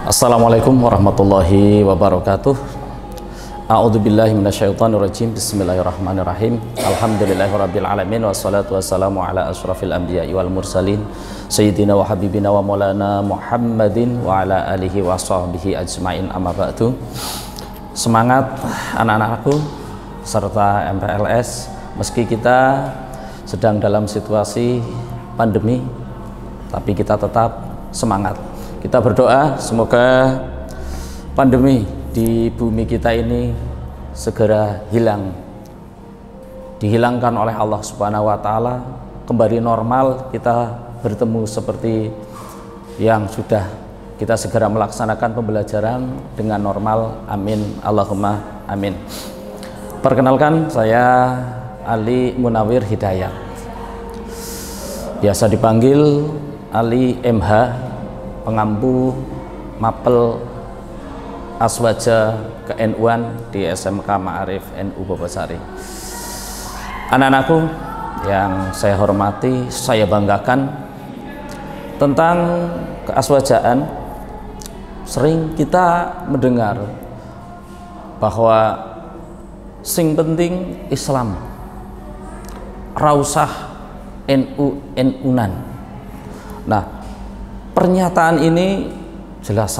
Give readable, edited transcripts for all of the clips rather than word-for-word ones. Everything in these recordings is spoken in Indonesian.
Assalamualaikum warahmatullahi wabarakatuh. A'udzubillahi minasyaitonirrajim. Bismillahirrahmanirrahim. Alhamdulillahirabbil alamin wassalatu wassalamu ala asyrafil anbiya'i wal mursalin sayyidina wa habibina wa maulana Muhammadin wa ala alihi wa sahbihi ajmain, amma ba'du. Semangat anak-anakku serta MPLS, meski kita sedang dalam situasi pandemi, tapi kita tetap semangat. Kita berdoa semoga pandemi di bumi kita ini segera hilang, dihilangkan oleh Allah Subhanahu wa Ta'ala, kembali normal, kita bertemu seperti yang sudah kita segera melaksanakan pembelajaran dengan normal. Amin, Allahumma amin. Perkenalkan, saya Ali Munawir Hidayat, biasa dipanggil Ali MH, pengampu mapel aswaja ke-NU-an di SMK Ma'arif NU Bobosari. Anak-anakku yang saya hormati, saya banggakan, tentang keaswajaan sering kita mendengar bahwa sing penting Islam, rausah NU-NU-nan. Nah, pernyataan ini jelas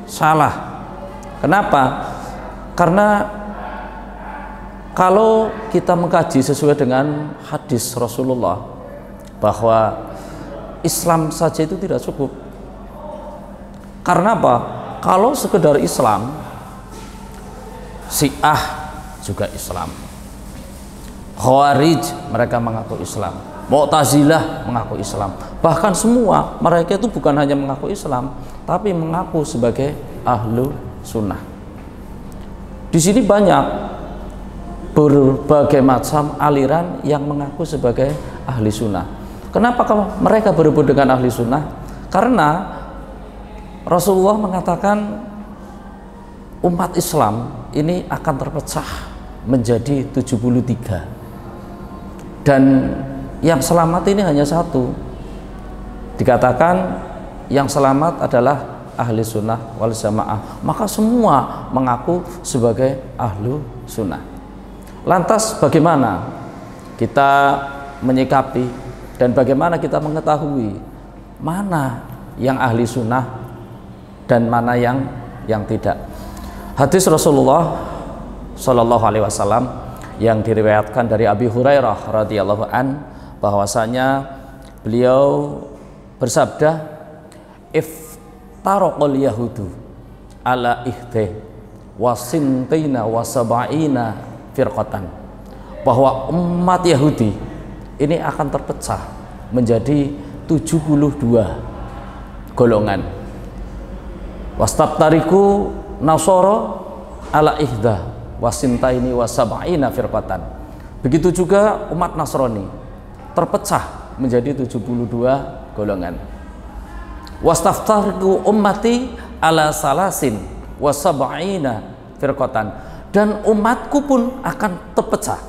salah. Kenapa? Karena kalau kita mengkaji sesuai dengan hadis Rasulullah bahwa Islam saja itu tidak cukup. Karena apa? Kalau sekedar Islam, Syiah juga Islam, Khawarij mereka mengaku Islam, Mu'tazilah mengaku Islam, bahkan semua mereka itu bukan hanya mengaku Islam, tapi mengaku sebagai ahlu sunnah. Di sini banyak berbagai macam aliran yang mengaku sebagai ahli sunnah. Kenapa kalau mereka berebut dengan ahli sunnah? Karena Rasulullah mengatakan umat Islam ini akan terpecah menjadi 73, dan yang selamat ini hanya satu. Dikatakan yang selamat adalah ahli sunnah wal jamaah, maka semua mengaku sebagai ahlu sunnah. Lantas bagaimana kita menyikapi dan bagaimana kita mengetahui mana yang ahli sunnah dan mana yang tidak? Hadis Rasulullah Shallallahu Alaihi Wasallam yang diriwayatkan dari Abi Hurairah radhiyallahu an, bahwasanya beliau bersabda, iftaraqal yahudu ala ihde wasintina wasaba'ina firqatan, bahwa umat Yahudi ini akan terpecah menjadi 72 golongan. Wastabtariku nasara ala ihda wasintaini wasaba'ina firqatan. Begitu juga umat Nasrani terpecah menjadi 72 golongan. Wastaftariku ummati ala salasin wasab'ina firqatan, dan umatku pun akan terpecah.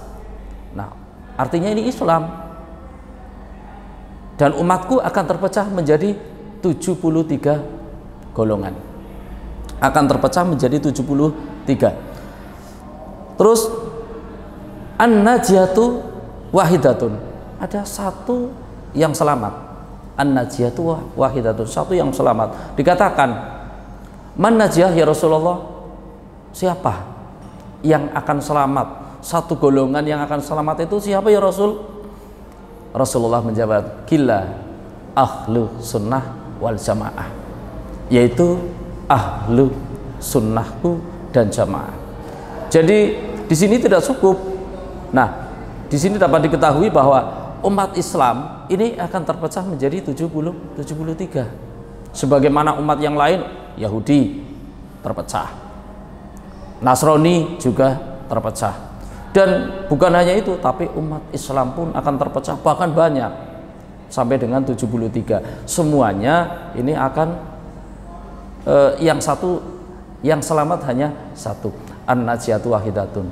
Nah, artinya ini Islam, dan umatku akan terpecah menjadi 73 golongan, akan terpecah menjadi 73. Terus an-najiyatu wahidatun, ada satu yang selamat. An-najiyatu wahidatun, satu yang selamat. Dikatakan, man najiyah ya Rasulullah, siapa yang akan selamat? Satu golongan yang akan selamat itu siapa ya Rasul? Rasulullah menjawab, kila ahlu sunnah wal jamaah, yaitu ahlu sunnahku dan jamaah. Jadi di sini tidak cukup. Nah, di sini dapat diketahui bahwa umat Islam ini akan terpecah menjadi 73. Sebagaimana umat yang lain, Yahudi terpecah, Nasrani juga terpecah, dan bukan hanya itu, tapi umat Islam pun akan terpecah, bahkan banyak, sampai dengan 73. Semuanya ini akan yang satu, yang selamat hanya satu, an-najiyatu wahidatun.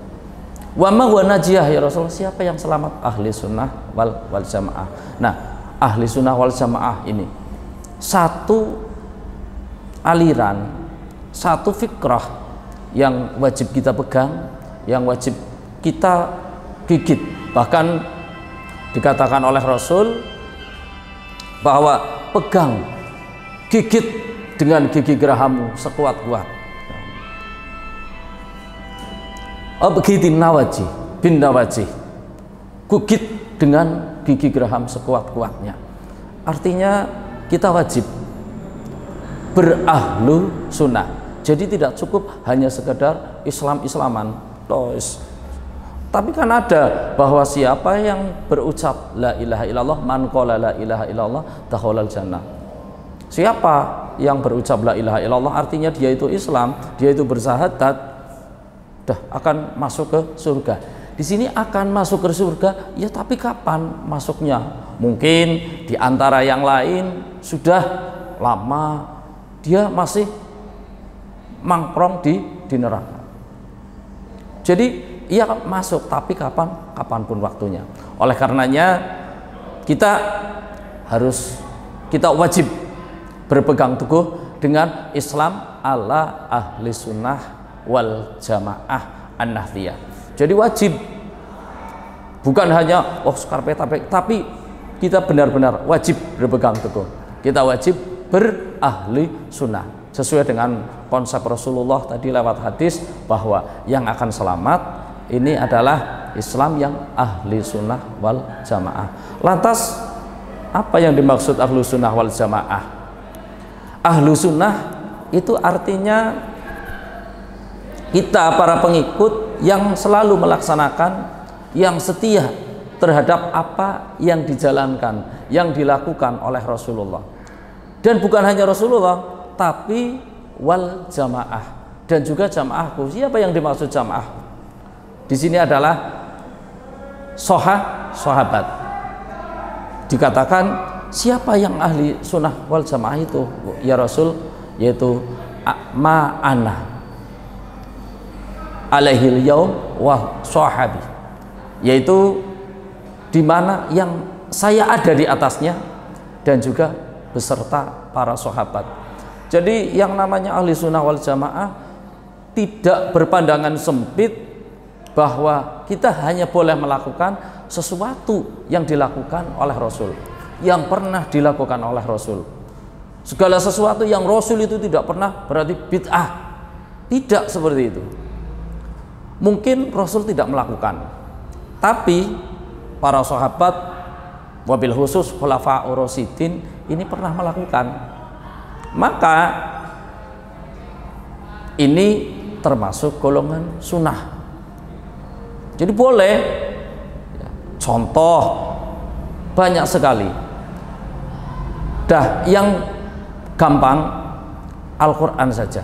Wa ma huwa najiyah ya Rasulullah, siapa yang selamat? Ahli sunnah wal jamaah. Nah, ahli sunnah wal jamaah ini satu aliran, satu fikrah yang wajib kita pegang, yang wajib kita gigit. Bahkan dikatakan oleh Rasul bahwa pegang, gigit dengan gigi gerahammu sekuat-kuat. Abghidin nawaji bin nawaji, gigit dengan gigi geraham sekuat-kuatnya. Artinya kita wajib berahlu sunnah. Jadi tidak cukup hanya sekedar Islam-Islaman, tapi kan ada bahwa siapa yang berucap la ilaha illallah, man qala la ilaha illallah dakhalal jannah. Siapa yang berucap la ilaha illallah artinya dia itu Islam, dia itu bersahadat, dah akan masuk ke surga. Di sini akan masuk ke surga, ya tapi kapan masuknya? Mungkin di antara yang lain sudah lama dia masih mangkrong di neraka. Jadi ia masuk, tapi kapanpun waktunya. Oleh karenanya kita wajib berpegang teguh dengan Islam ala ahli sunnah wal jamaah an-nahdliyah. Jadi wajib, bukan hanya tapi kita benar-benar wajib berpegang teguh. Kita wajib berahli sunnah sesuai dengan konsep Rasulullah tadi lewat hadis bahwa yang akan selamat ini adalah Islam yang ahli sunnah wal jamaah. Lantas apa yang dimaksud ahli sunnah wal jamaah? Ahli sunnah itu artinya kita para pengikut yang selalu melaksanakan, yang setia terhadap apa yang dijalankan, yang dilakukan oleh Rasulullah. Dan bukan hanya Rasulullah, tapi wal jamaah, dan juga jamaahku. Siapa yang dimaksud jamaah? Di sini adalah sahabat. Dikatakan siapa yang ahli sunnah wal jamaah itu? Ya Rasul, yaitu ma'ana alaihil yaum wa sahabi, yaitu di mana yang saya ada di atasnya dan juga beserta para sahabat. Jadi yang namanya ahli sunnah wal jamaah tidak berpandangan sempit bahwa kita hanya boleh melakukan sesuatu yang dilakukan oleh Rasul, yang pernah dilakukan oleh Rasul. Segala sesuatu yang Rasul itu tidak pernah berarti bid'ah. Tidak seperti itu. Mungkin Rasul tidak melakukan, tapi para sahabat wabil khusus khulafa'ur rasyidin ini pernah melakukan. Maka ini termasuk golongan sunnah. Jadi boleh. Contoh banyak sekali. Yang gampang Al-Quran saja.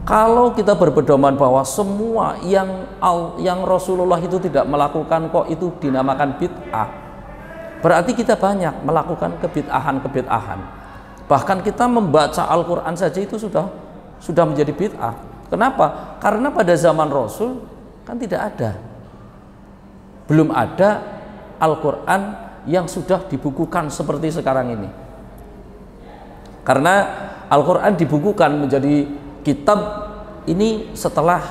Kalau kita berpedoman bahwa semua yang Rasulullah itu tidak melakukan kok itu dinamakan bid'ah, berarti kita banyak melakukan kebid'ahan. Bahkan kita membaca Al-Quran saja itu sudah menjadi bid'ah. Kenapa? Karena pada zaman Rasul kan tidak ada, belum ada Al-Quran yang sudah dibukukan seperti sekarang ini. Karena Al-Quran dibukukan menjadi kitab ini setelah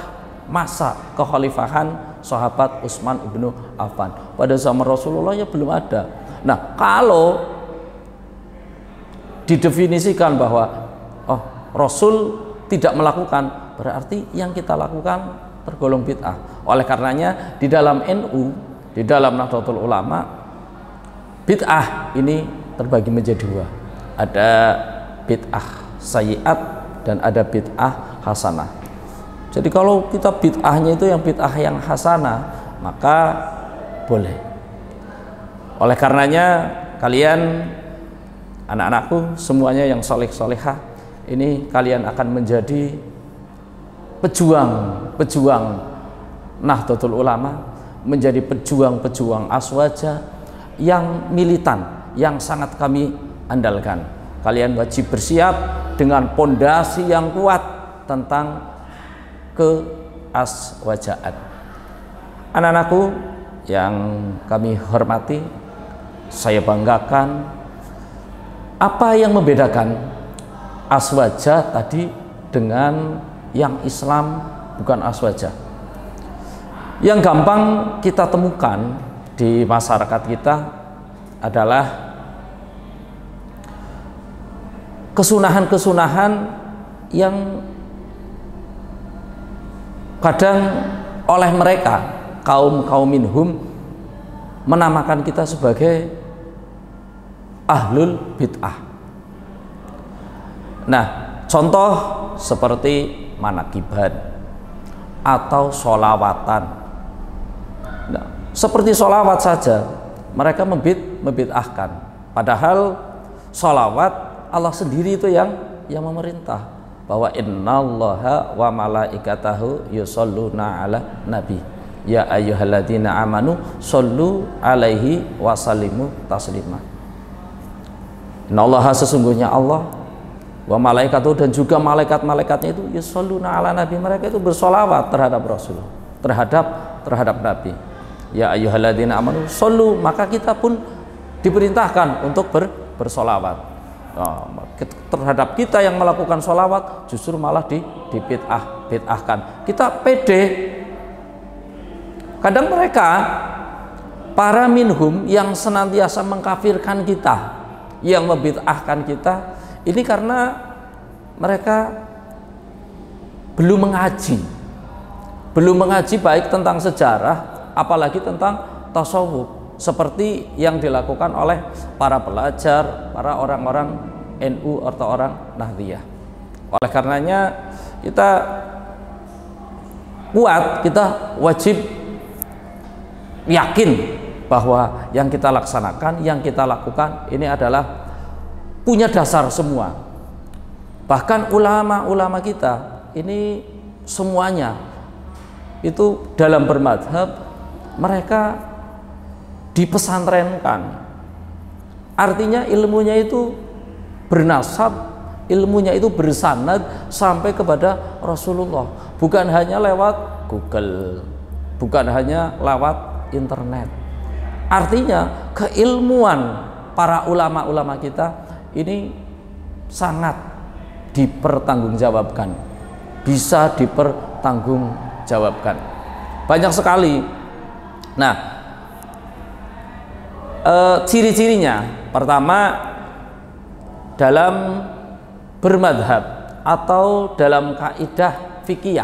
masa kekhalifahan sahabat Utsman ibnu Affan. Pada zaman Rasulullah ya belum ada. Nah, kalau didefinisikan bahwa Rasul tidak melakukan, berarti yang kita lakukan tergolong bid'ah. Oleh karenanya di dalam NU, di dalam Nahdlatul Ulama, bid'ah ini terbagi menjadi dua. Ada bid'ah sayyi'at dan ada bid'ah hasanah. Jadi kalau kita bid'ahnya itu yang bid'ah yang hasanah, maka boleh. Oleh karenanya kalian anak-anakku semuanya yang soleh-solehah, ini kalian akan menjadi pejuang Nahdlatul Ulama, menjadi pejuang aswaja yang militan, yang sangat kami andalkan. Kalian wajib bersiap dengan pondasi yang kuat tentang keaswajaan. Anak-anakku yang kami hormati, saya banggakan, apa yang membedakan aswaja tadi dengan yang Islam bukan aswaja. Yang gampang kita temukan di masyarakat kita adalah kesunahan-kesunahan yang kadang oleh mereka kaum minhum menamakan kita sebagai ahlul bid'ah. Nah, contoh seperti manakiban atau sholawatan. Nah, seperti sholawat saja mereka membid'ahkan, padahal sholawat Allah sendiri itu yang memerintah, bahwa innallaha wa malaikatahu yusholluna ala nabi ya ayyuhalladzina amanu shollu alaihi wasallimu taslima. Innallaha, sesungguhnya Allah, wa malaikatuh, dan juga malaikat-malaikatnya itu yusholluna ala nabi, mereka itu bersolawat terhadap Rasul, terhadap Nabi. Ya ayyuhalladzina amanu shollu, maka kita pun diperintahkan untuk bersolawat. Terhadap kita yang melakukan sholawat justru malah dibid'ahkan. Kita pede. Kadang mereka para minhum yang senantiasa mengkafirkan kita, yang membid'ahkan kita, ini karena mereka belum mengaji baik tentang sejarah, apalagi tentang tasawuf, seperti yang dilakukan oleh para pelajar, para orang-orang NU atau orang Nahdliyah. Oleh karenanya kita wajib yakin bahwa yang kita laksanakan, yang kita lakukan ini adalah punya dasar semua. Bahkan ulama-ulama kita ini semuanya itu dalam bermadhab mereka dipesantrenkan, artinya ilmunya itu bernasab, ilmunya itu bersanad sampai kepada Rasulullah, bukan hanya lewat Google, bukan hanya lewat internet. Artinya keilmuan para ulama-ulama kita ini sangat dipertanggungjawabkan, bisa dipertanggungjawabkan, banyak sekali. Nah, ciri-cirinya pertama, dalam bermadhab atau dalam kaidah fikih,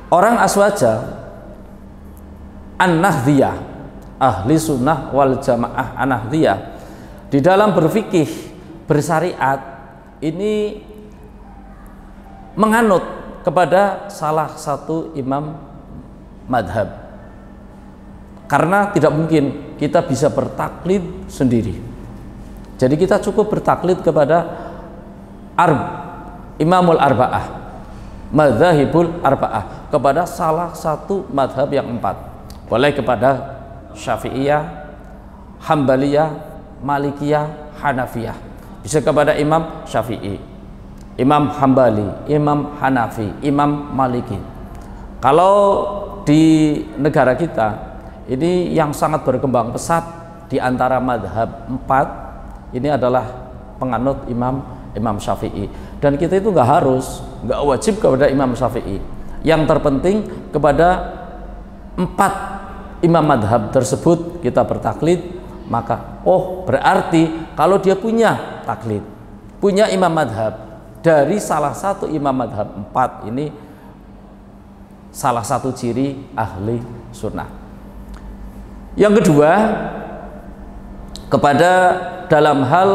orang aswaja an-nahdhiyah, ahli sunnah wal jamaah an-nahdhiyah, di dalam berfikih bersyariat ini menganut kepada salah satu imam madhab, karena tidak mungkin kita bisa bertaklid sendiri. Jadi kita cukup bertaklid kepada imamul arba'ah, madzhabul arba'ah, kepada salah satu madhab yang 4. Boleh kepada Syafi'iyah, Hambaliyah, Malikiyah, Hanafiyah. Bisa kepada Imam Syafi'i, Imam Hambali, Imam Hanafi, Imam Maliki. Kalau di negara kita ini yang sangat berkembang pesat di antara madhab 4 ini adalah penganut Imam Syafi'i, dan kita itu nggak wajib kepada Imam Syafi'i. Yang terpenting kepada 4 imam madhab tersebut kita bertaklid, maka berarti kalau dia punya taklid, punya imam madhab dari salah satu imam madhab 4 ini, salah satu ciri ahli sunnah. Yang kedua, kepada dalam hal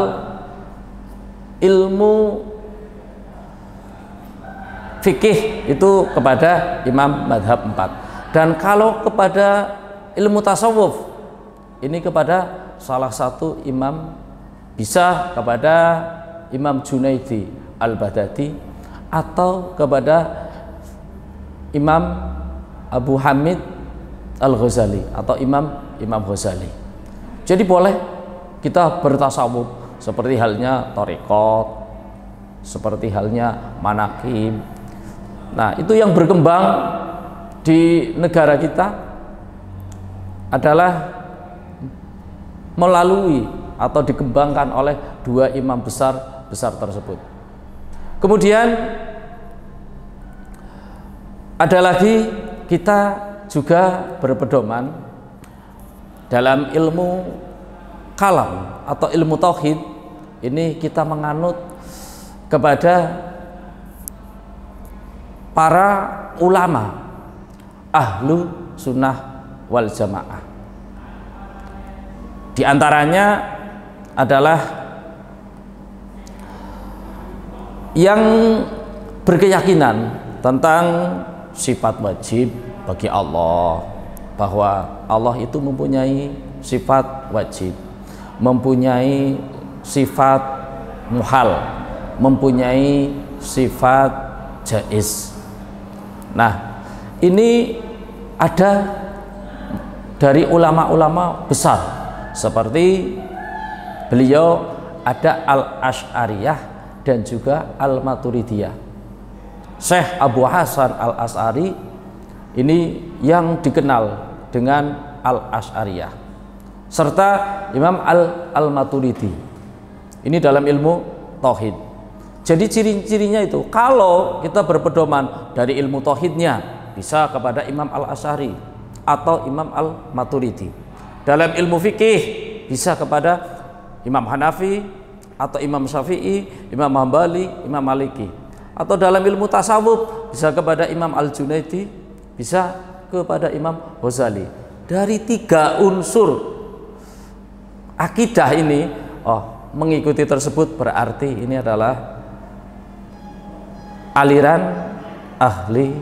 ilmu fikih itu kepada imam madhab 4, dan kalau kepada ilmu tasawuf ini kepada salah satu imam, bisa kepada Imam Junaidi Al-Baghdadi atau kepada Imam Abu Hamid Al-Ghazali atau Imam Ghazali. Jadi boleh kita bertasawuf seperti halnya thariqat, seperti halnya manaqib. Nah, itu yang berkembang di negara kita adalah melalui atau dikembangkan oleh 2 imam besar besar tersebut. Kemudian ada lagi, kita juga berpedoman dalam ilmu kalam atau ilmu tauhid. Ini kita menganut kepada para ulama ahlu sunnah wal jamaah. Di antaranya adalah yang berkeyakinan tentang sifat wajib bagi Allah, bahwa Allah itu mempunyai sifat wajib, mempunyai sifat muhal, mempunyai sifat jaiz. Nah, ini ada dari ulama-ulama besar seperti beliau, ada Al-Asy'ariyah dan juga Al-Maturidiyah. Syekh Abu Hasan Al-Asy'ari ini yang dikenal dengan Al-Asy'ariyah, serta Imam Al-Maturidi. Ini dalam ilmu tauhid. Jadi ciri-cirinya itu, kalau kita berpedoman dari ilmu tauhidnya bisa kepada Imam Al-Asy'ari atau Imam Al-Maturidi. Dalam ilmu fikih bisa kepada Imam Hanafi atau Imam Syafi'i, Imam Hambali, Imam Maliki. Atau dalam ilmu tasawuf bisa kepada Imam Al-Junaidi, bisa kepada Imam Ghazali. Dari 3 unsur akidah ini, mengikuti tersebut berarti ini adalah aliran ahli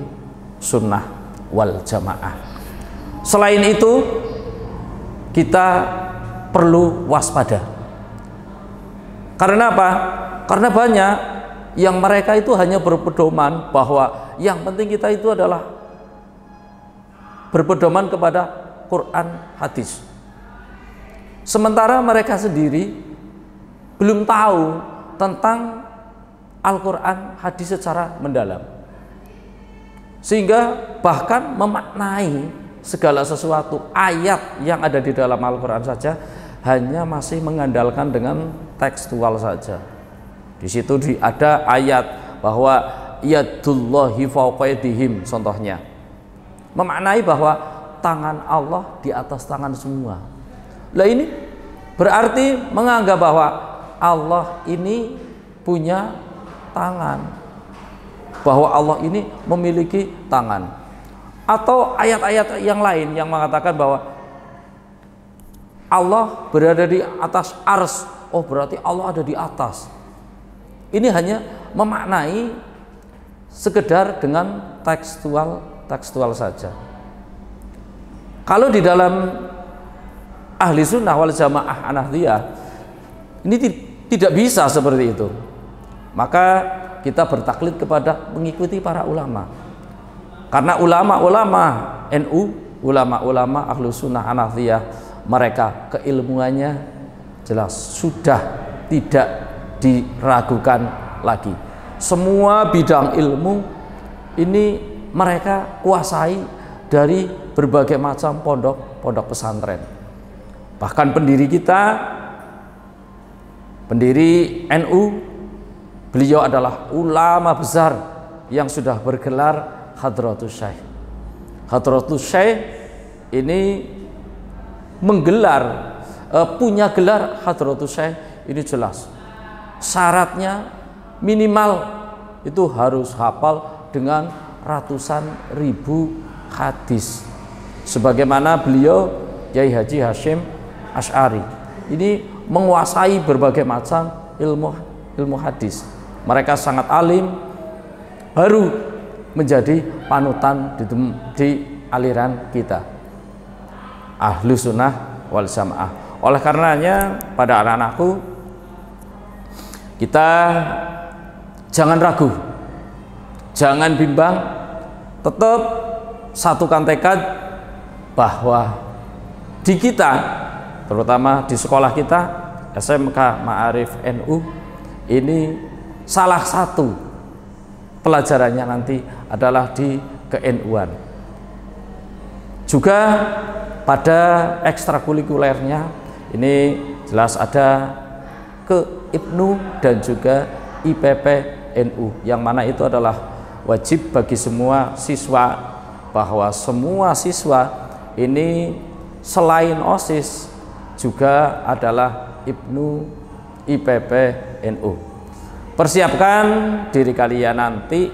sunnah wal jamaah. Selain itu, kita perlu waspada. Karena apa? Karena banyak yang mereka itu hanya berpedoman bahwa yang penting kita itu adalah berpedoman kepada Quran hadis. Sementara mereka sendiri belum tahu tentang Al-Quran hadis secara mendalam, sehingga bahkan memaknai segala sesuatu ayat yang ada di dalam Al-Quran saja hanya masih mengandalkan dengan tekstual saja. Di situ ada ayat bahwa yadullahi fawqa aydihim, contohnya memaknai bahwa tangan Allah di atas tangan semua. Lah ini berarti menganggap bahwa Allah ini punya tangan, bahwa Allah ini memiliki tangan. Atau ayat-ayat yang lain yang mengatakan bahwa Allah berada di atas ars, berarti Allah ada di atas. Ini hanya memaknai sekedar dengan tekstual saja. Kalau di dalam ahli sunnah wal jamaah Hanafiyyah ini tidak bisa seperti itu. Maka kita bertaklid kepada mengikuti para ulama. Karena ulama-ulama NU, ulama-ulama ahlu sunnah Hanafiyyah, mereka keilmuannya jelas, sudah tidak diragukan lagi. Semua bidang ilmu ini mereka kuasai dari berbagai macam pondok pesantren. Bahkan pendiri kita, pendiri NU, beliau adalah ulama besar yang sudah bergelar Hadratus Syekh. Hadratus Syekh ini menggelar, punya gelar Hadratus Syekh ini jelas. Syaratnya minimal itu harus hafal dengan ratusan ribu hadis. Sebagaimana beliau Kyai Haji Hasyim Asy'ari ini menguasai berbagai macam ilmu hadis. Mereka sangat alim, baru menjadi panutan di aliran kita ahlu sunnah wal jamaah. Oleh karenanya pada anak-anakku, kita jangan ragu, jangan bimbang, tetap satukan tekad bahwa di kita, terutama di sekolah kita SMK Ma'arif NU, ini salah satu pelajarannya nanti adalah di ke-NU-an. Juga pada ekstrakurikulernya ini jelas ada IPNU dan juga IPP NU, yang mana itu adalah wajib bagi semua siswa, bahwa semua siswa ini selain OSIS juga adalah IPNU, IPP, NU. Persiapkan diri kalian nanti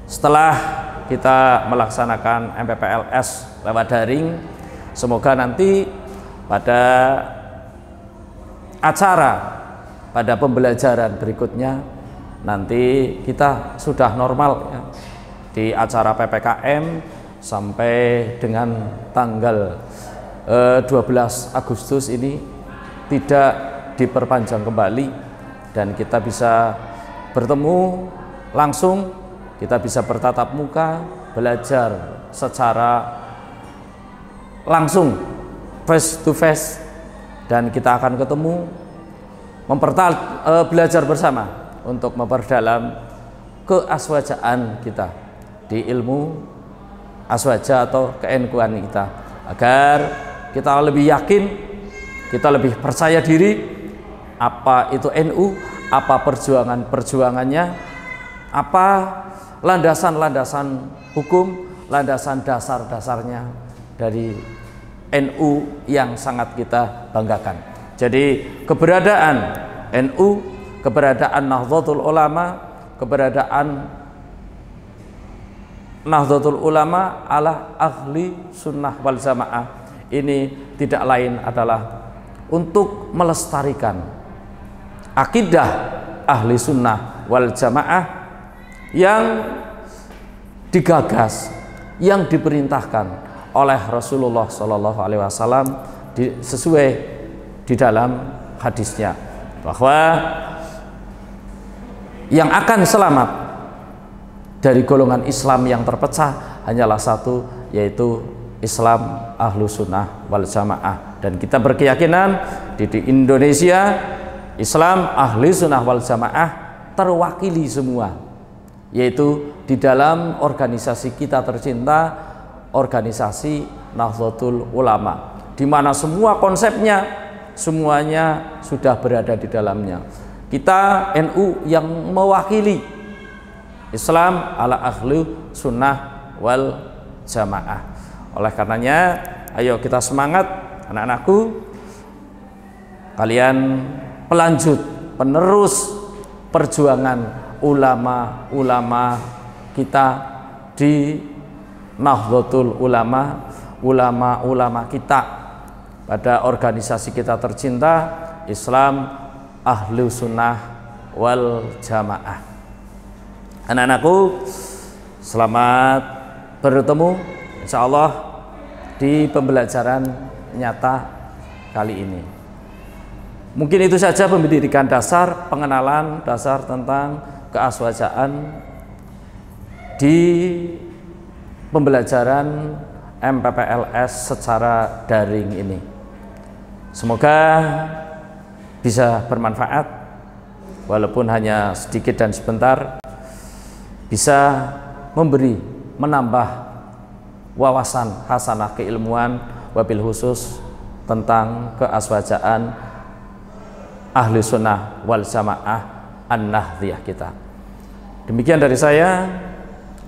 setelah kita melaksanakan MPPLS lewat daring. Semoga nanti pada acara, pada pembelajaran berikutnya nanti kita sudah normal ya, di acara PPKM sampai dengan tanggal 12 Agustus ini tidak diperpanjang kembali, dan kita bisa bertemu langsung, kita bisa bertatap muka, belajar secara langsung, face to face, dan kita akan ketemu, belajar bersama untuk memperdalam keaswajaan kita di ilmu aswaja atau ke-NU-an kita, agar kita lebih yakin, kita lebih percaya diri apa itu NU, apa perjuangannya, apa landasan-landasan hukum, landasan dasar-dasarnya dari NU yang sangat kita banggakan. Jadi keberadaan NU, keberadaan Nahdlatul Ulama, keberadaan Nahdlatul Ulama ala ahli sunnah wal jamaah ini tidak lain adalah untuk melestarikan akidah ahli sunnah wal jamaah yang digagas, yang diperintahkan oleh Rasulullah SAW sesuai di dalam hadisnya, bahwa yang akan selamat dari golongan Islam yang terpecah hanyalah satu, yaitu Islam ahlu sunnah wal jamaah. Dan kita berkeyakinan di Indonesia Islam ahli sunnah wal jamaah terwakili semua, yaitu di dalam organisasi kita tercinta, organisasi Nahdlatul Ulama, di mana semua konsepnya semuanya sudah berada di dalamnya. Kita NU yang mewakili Islam ala ahli sunnah wal jamaah. Oleh karenanya, ayo kita semangat anak-anakku, kalian pelanjut, penerus perjuangan ulama-ulama kita di Nahdlatul Ulama, ulama-ulama kita pada organisasi kita tercinta Islam ahlu sunnah wal jamaah. Anak-anakku, selamat bertemu insya Allah di pembelajaran nyata kali ini. Mungkin itu saja pendidikan dasar, pengenalan dasar tentang keaswajaan di pembelajaran MPPLS secara daring ini. Semoga bisa bermanfaat, walaupun hanya sedikit dan sebentar, bisa memberi, menambah wawasan hasanah keilmuan, wabil khusus tentang keaswajaan ahli sunnah wal jamaah an-nahdliyah kita. Demikian dari saya,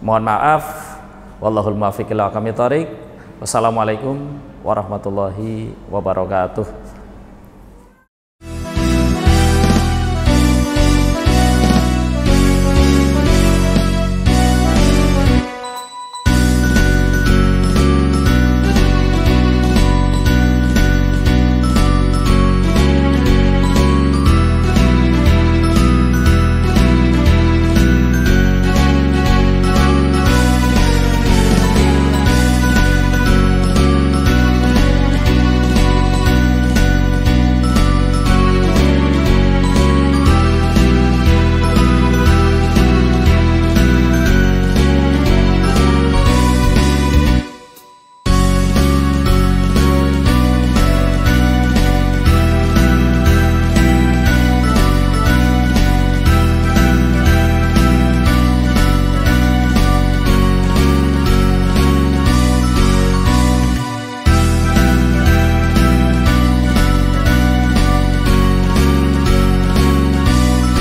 mohon maaf, wallahul muwaffiq ila aqwamit thoriq. Wassalamualaikum warahmatullahi wabarakatuh.